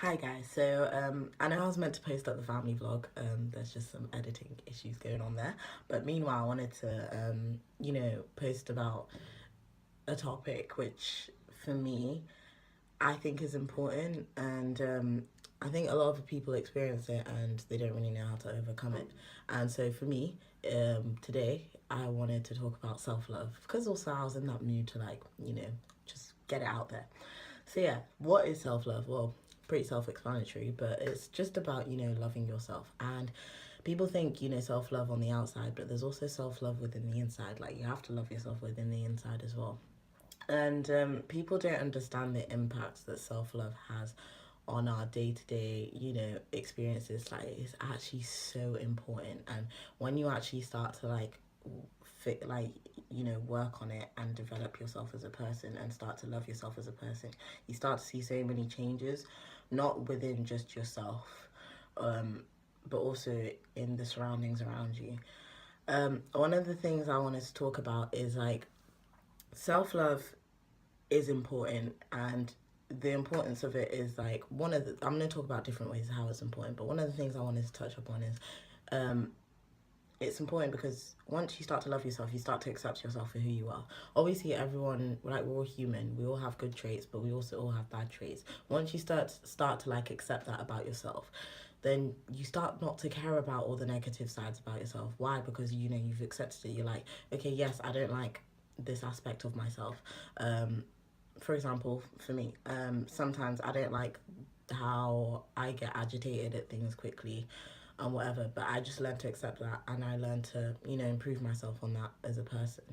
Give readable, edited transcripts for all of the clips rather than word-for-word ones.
Hi guys, so I know I was meant to post up the family vlog. There's just some editing issues going on there, but meanwhile, I wanted to post about a topic which, for me, I think is important, and I think a lot of people experience it and they don't really know how to overcome it. And so for me, today I wanted to talk about self love because also I was in that mood to just get it out there. So yeah, what is self love? Well, pretty self explanatory, but it's just about loving yourself. And people think self love on the outside, but there's also self love within the inside. Like you have to love yourself within the inside as well. And people don't understand the impacts that self love has on our day to day, experiences. Like it's actually so important. And when you actually start to fit, work on it and develop yourself as a person and start to love yourself as a person, you start to see so many changes, not within just yourself, um, but also in the surroundings around you. One of the things I wanted to talk about is like self love is important, and the importance of it is like I'm going to talk about different ways how it's important, but one of the things I wanted to touch upon is um it's important because once you start to love yourself, you start to accept yourself for who you are. Obviously, everyone, like, we're all human. We all have good traits, but we also all have bad traits. Once you start to like accept that about yourself, then you start not to care about all the negative sides about yourself. Why? Because you've accepted it. You're like, okay, yes, I don't like this aspect of myself. For example, for me, sometimes I don't like how I get agitated at things quickly and whatever, but I just learned to accept that, and I learned to improve myself on that as a person.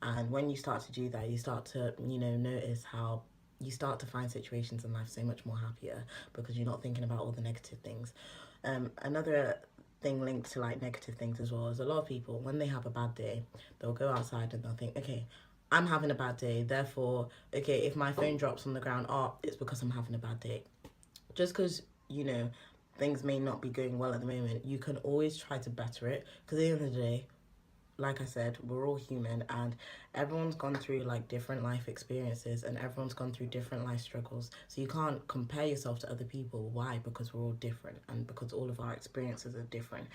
And when you start to do that, you start to notice how you start to find situations in life so much more happier because you're not thinking about all the negative things. Another thing linked to like negative things as well is a lot of people, when they have a bad day, they'll go outside and they'll think, okay, I'm having a bad day, therefore, okay, if my phone drops on the ground, oh, it's because I'm having a bad day. Just because things may not be going well at the moment, you can always try to better it, because at the end of the day, like I said, we're all human, and everyone's gone through like different life experiences, and everyone's gone through different life struggles. So you can't compare yourself to other people. Why? Because we're all different, and because all of our experiences are different.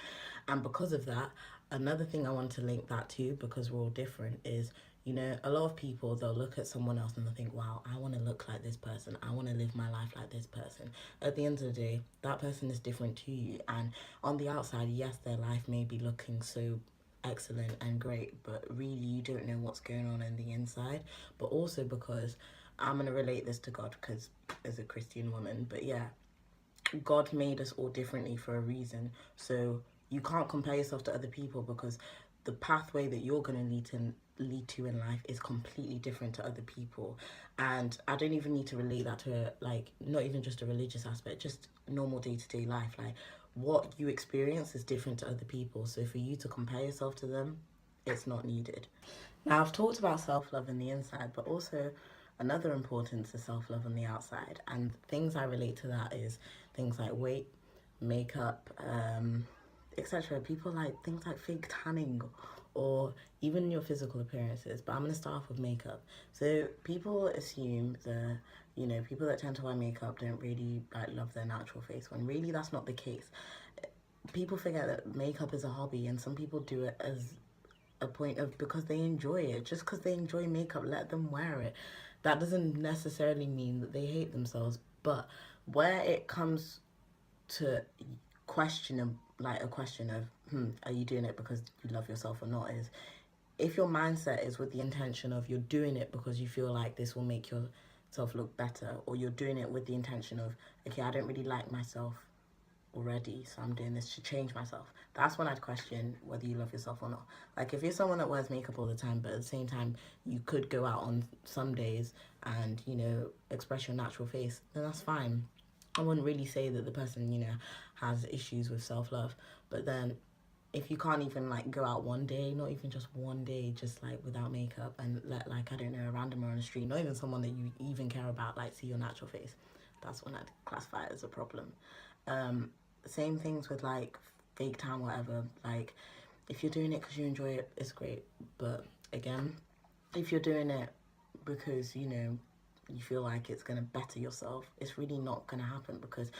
And because of that, another thing I want to link that to, because we're all different, is a lot of people, they'll look at someone else and they'll think, wow, I want to look like this person. I want to live my life like this person. At the end of the day, that person is different to you. And on the outside, yes, their life may be looking so excellent and great, but really you don't know what's going on in the inside. But also because I'm going to relate this to God, because as a Christian woman, but yeah, God made us all differently for a reason. So you can't compare yourself to other people, because the pathway that you're going to lead to in life is completely different to other people. And I don't even need to relate that to like not even just a religious aspect, just normal day-to-day life. Like what you experience is different to other people, so for you to compare yourself to them, it's not needed. Now, I've talked about self-love in the inside, but also another importance is self-love on the outside. And things I relate to that is things like weight, makeup, etc. People like things like fake tanning or even your physical appearances. But I'm going to start off with makeup. So people assume people that tend to wear makeup don't really like love their natural face, when really that's not the case. People forget that makeup is a hobby, and some people do it as a point of because they enjoy it. Just because they enjoy makeup, let them wear it. That doesn't necessarily mean that they hate themselves. But where it comes to a question of are you doing it because you love yourself or not, is if your mindset is with the intention of you're doing it because you feel like this will make yourself look better, or you're doing it with the intention of, okay, I don't really like myself already, so I'm doing this to change myself. That's when I'd question whether you love yourself or not. Like if you're someone that wears makeup all the time, but at the same time you could go out on some days and express your natural face, then that's fine. I wouldn't really say that the person has issues with self-love. But then if you can't even like go out one day, not even just one day, just like without makeup, and let, like, I don't know, a randomer on the street, not even someone that you even care about, like see your natural face, that's when I'd classify it as a problem. um Same things with like fake tan, whatever. Like if you're doing it because you enjoy it, it's great. But again, if you're doing it because you feel like it's going to better yourself, it's really not going to happen. Because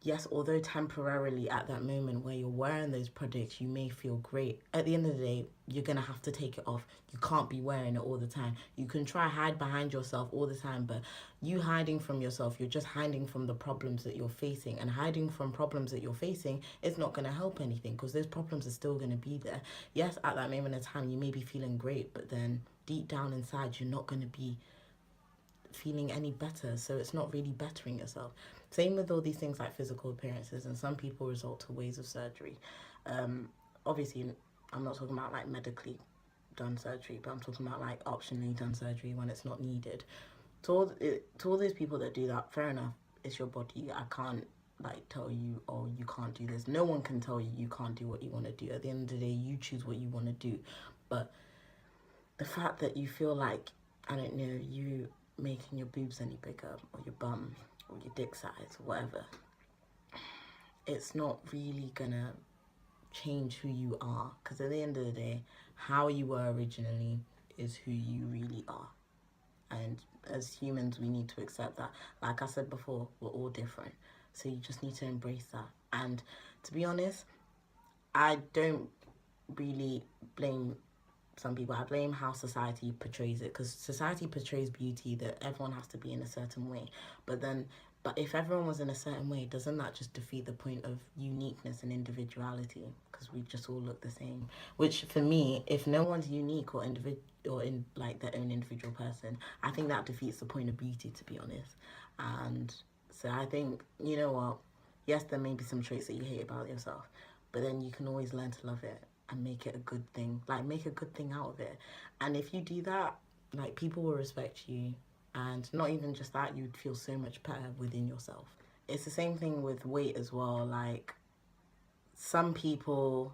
yes, although temporarily at that moment where you're wearing those products, you may feel great. At the end of the day, you're going to have to take it off. You can't be wearing it all the time. You can try hide behind yourself all the time, but you hiding from yourself, you're just hiding from the problems that you're facing. And hiding from problems that you're facing is not going to help anything, because those problems are still going to be there. Yes, at that moment in time, you may be feeling great, but then deep down inside, you're not going to be feeling any better, so it's not really bettering yourself. Same with all these things like physical appearances, and some people resort to ways of surgery. Obviously, I'm not talking about like medically done surgery, but I'm talking about like optionally done surgery when it's not needed. To all those people that do that, fair enough, it's your body. I can't like tell you, oh, you can't do this. No one can tell you you can't do what you want to do. At the end of the day, you choose what you want to do. But the fact that you feel like, I don't know, you making your boobs any bigger, or your bum, or your dick size, or whatever, it's not really gonna change who you are. Because at the end of the day, how you were originally is who you really are. And as humans, we need to accept that. Like I said before, we're all different. So you just need to embrace that. And to be honest, I don't really blame some people. I blame how society portrays it, because society portrays beauty that everyone has to be in a certain way. But if everyone was in a certain way, doesn't that just defeat the point of uniqueness and individuality? Because we just all look the same. Which for me, if no one's unique or in like their own individual person, I think that defeats the point of beauty, to be honest. And so I think, you know what? Yes, there may be some traits that you hate about yourself, but then you can always learn to love it and make it a good thing. Like, make a good thing out of it. And if you do that, like, people will respect you. And not even just that, you'd feel so much better within yourself. It's the same thing with weight as well. Like, some people,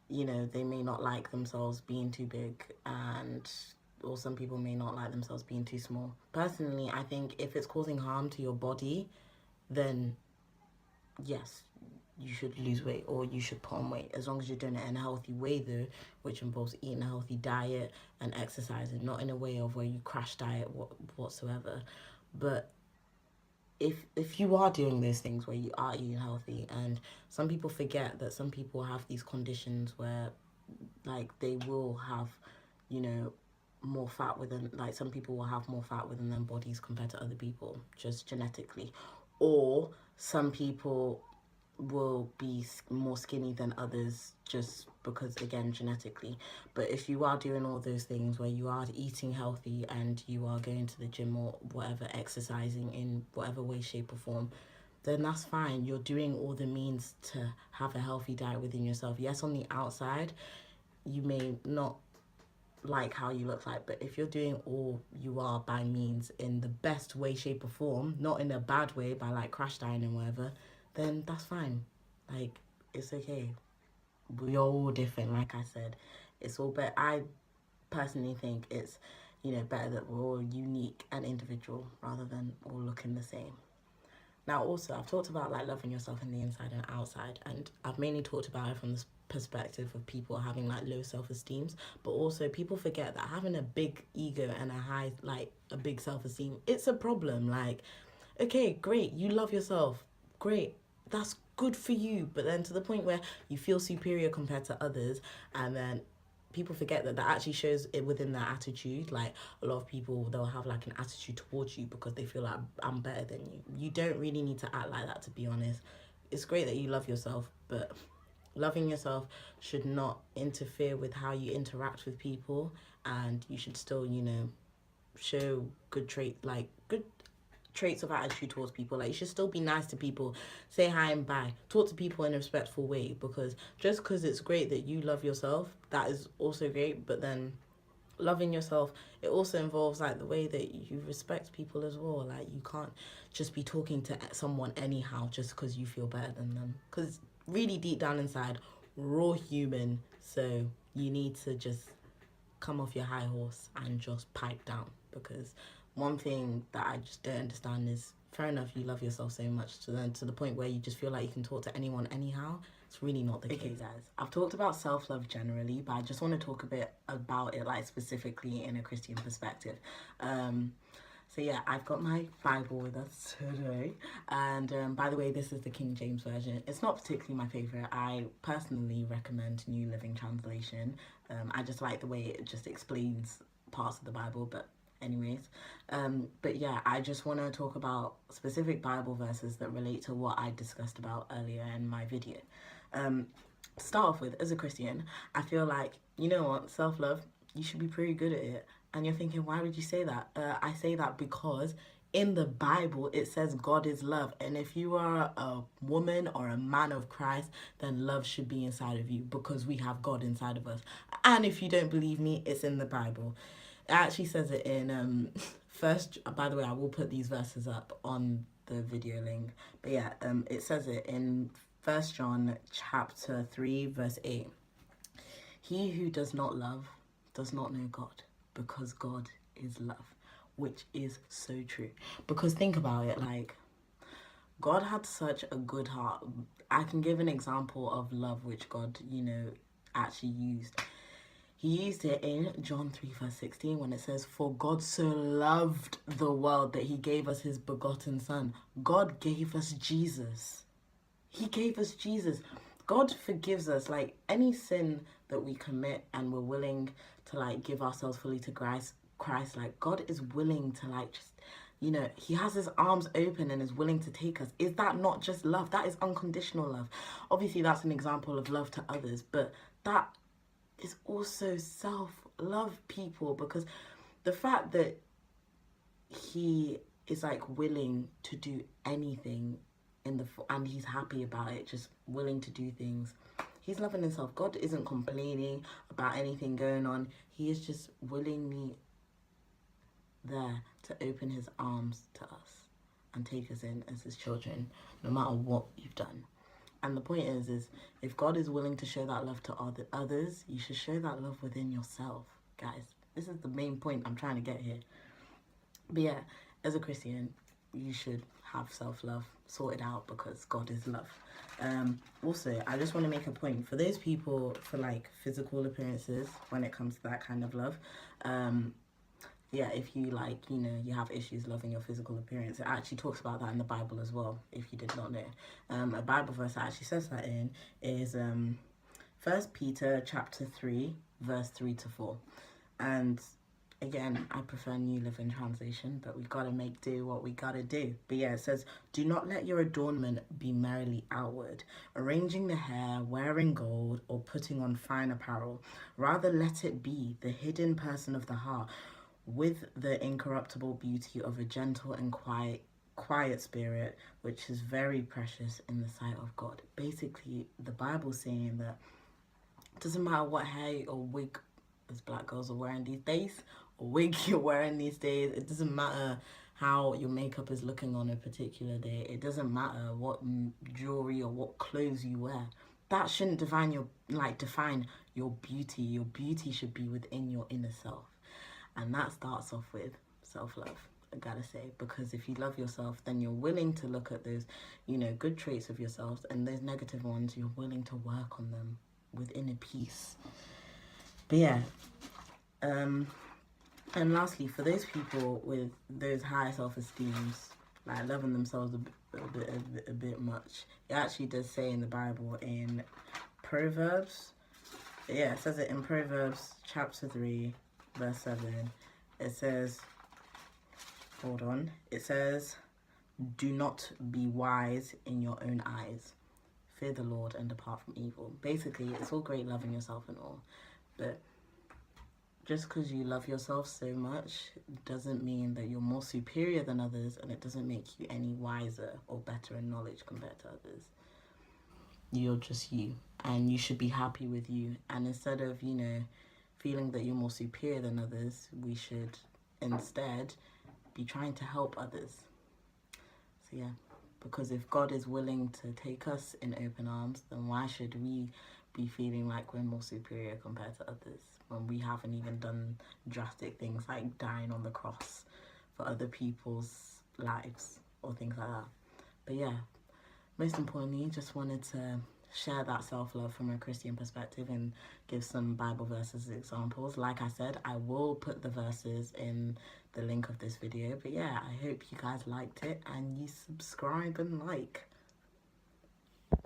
you know, they may not like themselves being too big, or some people may not like themselves being too small. Personally, I think if it's causing harm to your body, then yes, you should lose weight or you should put on weight, as long as you're doing it in a healthy way though, which involves eating a healthy diet and exercising, not in a way of where you crash diet whatsoever. But if you are doing those things where you are eating healthy, and some people forget that some people have these conditions where like they will have, you know, more fat within, like some people will have more fat within their bodies compared to other people, just genetically. Or some people will be more skinny than others just because, again, genetically. But if you are doing all those things where you are eating healthy and you are going to the gym or whatever, exercising in whatever way, shape or form, then that's fine. You're doing all the means to have a healthy diet within yourself. Yes, on the outside you may not like how you look like, but if you're doing all you are by means in the best way, shape or form, not in a bad way by like crash dieting and whatever, then that's fine. Like, it's okay. We're all different, like I said. It's all better. I personally think it's, you know, better that we're all unique and individual rather than all looking the same. Now, also, I've talked about like loving yourself in the inside and outside, and I've mainly talked about it from this perspective of people having like low self-esteem, but also people forget that having a big ego and a big self-esteem, it's a problem. Like, okay, great, you love yourself, great, that's good for you, but then to the point where you feel superior compared to others, and then people forget that that actually shows it within their attitude. Like, a lot of people, they'll have like an attitude towards you because they feel like I'm better than you. You don't really need to act like that, to be honest. It's great that you love yourself, but loving yourself should not interfere with how you interact with people, and you should still, you know, show good traits of attitude towards people. Like, you should still be nice to people, say hi and bye, talk to people in a respectful way, because just because it's great that you love yourself, that is also great, but then loving yourself, it also involves like the way that you respect people as well. Like, you can't just be talking to someone anyhow just because you feel better than them, because really deep down inside, we're all human. So you need to just come off your high horse and just pipe down, because one thing that I just don't understand is, fair enough, you love yourself so much to the point where you just feel like you can talk to anyone anyhow. It's really not the case, guys. I've talked about self-love generally, but I just want to talk a bit about it like specifically in a Christian perspective. So yeah, I've got my Bible with us today, and by the way, this is the King James Version. It's not particularly my favourite. I personally recommend New Living Translation. I just like the way it just explains parts of the Bible, but anyways. But yeah, I just want to talk about specific Bible verses that relate to what I discussed about earlier in my video. Start off with, as a Christian, I feel like, you know what, self-love, you should be pretty good at it. And you're thinking, why would you say that? I say that because in the Bible, it says God is love. And if you are a woman or a man of Christ, then love should be inside of you because we have God inside of us. And if you don't believe me, it's in the Bible. It actually says it in first, by the way, I will put these verses up on the video link. But yeah, it says it in 1 John chapter 3, verse 8. He who does not love does not know God, because God is love, which is so true. Because think about it, like, God had such a good heart. I can give an example of love which God, actually used. He used it in John 3 verse 16 when it says, "For God so loved the world that he gave us his begotten son." God gave us Jesus. He gave us Jesus. God forgives us, like, any sin that we commit and we're willing to, like, give ourselves fully to Christ, like, God is willing to, like, just, he has his arms open and is willing to take us. Is that not just love? That is unconditional love. Obviously, that's an example of love to others, but that is also self-love, people, because the fact that he is, like, willing to do anything and he's happy about it, just willing to do things, he's loving himself. God isn't complaining about anything going on. He is just willingly there to open his arms to us and take us in as his children, no matter what you've done. And the point is if God is willing to show that love to others, you should show that love within yourself, guys. This is the main point I'm trying to get here. But yeah, as a Christian, you should have self-love sorted out because God is love. Also, I just want to make a point for those people for, like, physical appearances when it comes to that kind of love. Yeah, if you, like, you have issues loving your physical appearance, it actually talks about that in the Bible as well, if you did not know. A Bible verse that actually says that in is 1 Peter chapter 3, verse 3 to 4. And again, I prefer New Living Translation, but we gotta make do what we gotta do. But yeah, it says, "Do not let your adornment be merely outward, arranging the hair, wearing gold, or putting on fine apparel. Rather, let it be the hidden person of the heart, with the incorruptible beauty of a gentle and quiet spirit, which is very precious in the sight of God." Basically, the Bible's saying that it doesn't matter what hair or wig, as black girls are wearing these days, or wig you're wearing these days. It doesn't matter how your makeup is looking on a particular day. It doesn't matter what jewelry or what clothes you wear. That shouldn't define your beauty. Your beauty should be within your inner self. And that starts off with self-love, I gotta say, because if you love yourself, then you're willing to look at those, good traits of yourself, and those negative ones, you're willing to work on them with inner peace. But yeah, and lastly, for those people with those high self-esteems, like loving themselves a bit much, it actually does say in the Bible in Proverbs, yeah, it says it in Proverbs chapter 3, verse 7, it says, it says, "Do not be wise in your own eyes. Fear the Lord and depart from evil." Basically, it's all great loving yourself and all, but just because you love yourself so much doesn't mean that you're more superior than others, and it doesn't make you any wiser or better in knowledge compared to others. You're just you, and you should be happy with you. And instead of, feeling that you're more superior than others, we should instead be trying to help others. So yeah, because if God is willing to take us in open arms, then why should we be feeling like we're more superior compared to others when we haven't even done drastic things like dying on the cross for other people's lives or things like that? But yeah, most importantly, just wanted to share that self-love from a Christian perspective and give some Bible verses as examples. Like I said, I will put the verses in the link of this video. But yeah, I hope you guys liked it and you subscribe and like.